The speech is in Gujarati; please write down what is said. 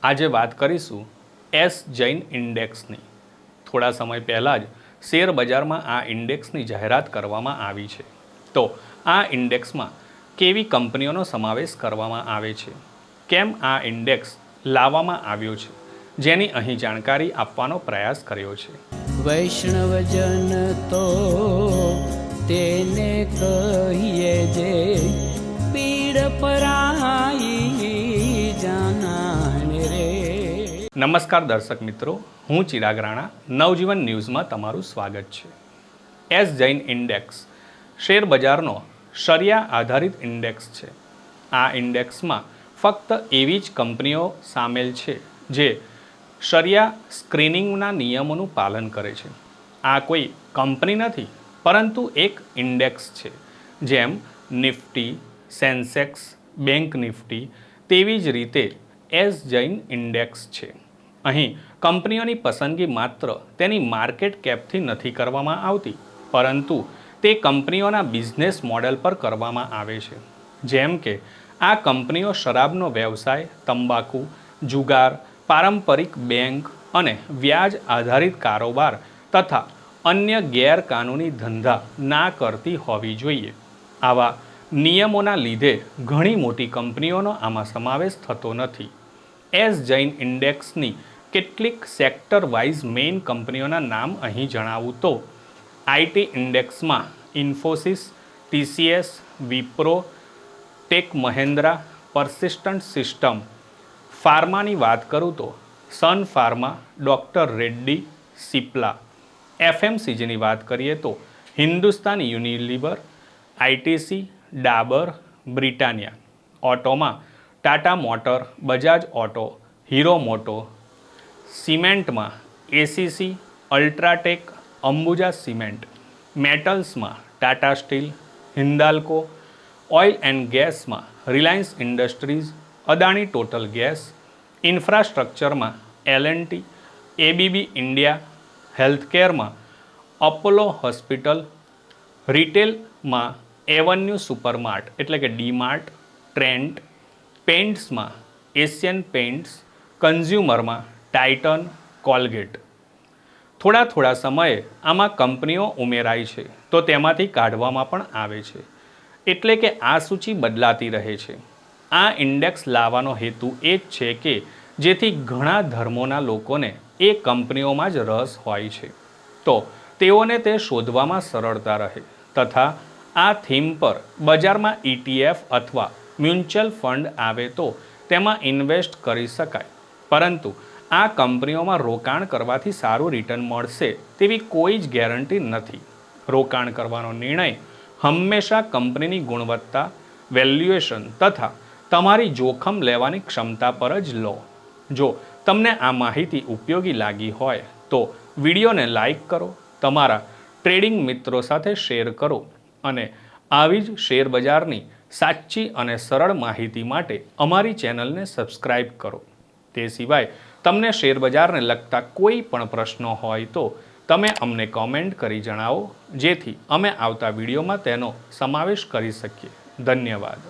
આજે વાત કરીશું એસ જૈન ઇન્ડેક્સની। થોડા સમય પહેલાં જ શેર બજારમાં આ ઇન્ડેક્સની જાહેરાત કરવામાં આવી છે। તો આ ઇન્ડેક્સમાં કેવી કંપનીઓનો સમાવેશ કરવામાં આવે છે, કેમ આ ઇન્ડેક્સ લાવવામાં આવ્યો છે, જેની અહીં જાણકારી આપવાનો પ્રયાસ કર્યો છે। વૈષ્ણવજન તો તેને કહીએ જે પીડ પરાઈ જાનાને રે। નમસ્કાર દર્શક મિત્રો, હું ચિરાગ રાણા, નવજીવન ન્યૂઝમાં તમારું સ્વાગત છે। એસ જૈન ઇન્ડેક્સ શેર બજારનો શરિયા આધારિત ઇન્ડેક્સ છે। આ ઇન્ડેક્સમાં ફક્ત એવી જ કંપનીઓ સામેલ છે જે શરિયા સ્ક્રીનિંગના નિયમોનું પાલન કરે છે। આ કોઈ કંપની નથી, પરંતુ એક ઇન્ડેક્સ છે। જેમ નિફ્ટી, સેન્સેક્સ, બેંક નિફ્ટી, તેવી જ રીતે એસ જૈન ઇન્ડેક્સ છે। અહીં કંપનીઓની પસંદગી માત્ર તેની માર્કેટ કેપથી નથી કરવામાં આવતી, પરંતુ તે કંપનીઓના બિઝનેસ મોડેલ પર કરવામાં આવે છે। જેમ કે આ કંપનીઓ શરાબનો વ્યવસાય, તંબાકુ, જુગાર, પારંપરિક બેંક અને વ્યાજ આધારિત કારોબાર તથા અન્ય ગેરકાનૂની ધંધા ના કરતી હોવી જોઈએ। આવા નિયમોના લીધે ઘણી મોટી કંપનીઓનો આમાં સમાવેશ થતો નથી। એસ જૈન ઇન્ડેક્સની કેટલીક સેક્ટર વાઇઝ મેઇન કંપનીઓના નામ અહીં જણાવું તો આઈટી ઇન્ડેક્સમાં Infosys, TCS, Wipro, Tech Mahindra, Persistent System. ફાર્માની વાત કરું તો Sun Pharma, Doctor Reddy, Cipla. એફએમસીજીની વાત કરીએ તો Hindustan Unilever, ITC, Dabur, Britannia. ઓટોમાં Tata Motor, Bajaj Auto, Hero Moto. સિમેન્ટમાં એસીસી, અલ્ટ્રાટેક, અંબુજા સિમેન્ટ। મેટલ્સમાં Tata Steel, Hindalco. Oil and ગેસમાં Reliance Industries, Adani Total Gas. ઇન્ફ્રાસ્ટ્રક્ચરમાં એલ&ટી, એબીબી ઇન્ડિયા। હેલ્થકેરમાં અપોલો હોસ્પિટલ। રિટેલમાં એવન્યુ સુપરમાર્ટ એટલે કે ડીમાર્ટ, ટ્રેન્ટ। પેઇન્ટ્સમાં Asian Paints. કન્ઝ્યુમરમાં ટાઇટન, કોલગેટ। થોડા સમયે આમાં કંપનીઓ ઉમેરાય છે તો તેમાંથી કાઢવામાં પણ આવે છે, એટલે કે આ સૂચિ બદલાતી રહે છે। આ ઇન્ડેક્સ લાવવાનો હેતુ એ જ છે કે જેથી ઘણા ધર્મોના લોકોને એ કંપનીઓમાં જ રસ હોય છે, તો તેઓને તે શોધવામાં સરળતા રહે તથા આ થીમ પર બજારમાં ઇટીએફ અથવા મ્યુચ્યુઅલ ફંડ આવે તો તેમાં ઇન્વેસ્ટ કરી શકાય। પરંતુ આ કંપનીઓમાં રોકાણ કરવાથી સારું રિટર્ન મળશે તેવી કોઈ જ ગેરંટી નથી। રોકાણ કરવાનો નિર્ણય હંમેશા કંપનીની ગુણવત્તા, વેલ્યુએશન તથા તમારી જોખમ લેવાની ક્ષમતા પર જ લો। જો તમને આ માહિતી ઉપયોગી લાગી હોય તો વિડીયોને લાઈક કરો, તમારા ટ્રેડિંગ મિત્રો સાથે શેર કરો અને આવી જ શેર બજારની સાચી અને સરળ માહિતી માટે અમારી ચેનલને સબસ્ક્રાઈબ કરો। તે સિવાય તમને શેર બજારને લગતા કોઈ પણ પ્રશ્નો હોય તો તમે અમને કોમેન્ટ કરી જણાવો, જેથી અમે આવતા વિડીયોમાં તેનો સમાવેશ કરી શકીએ। ધન્યવાદ।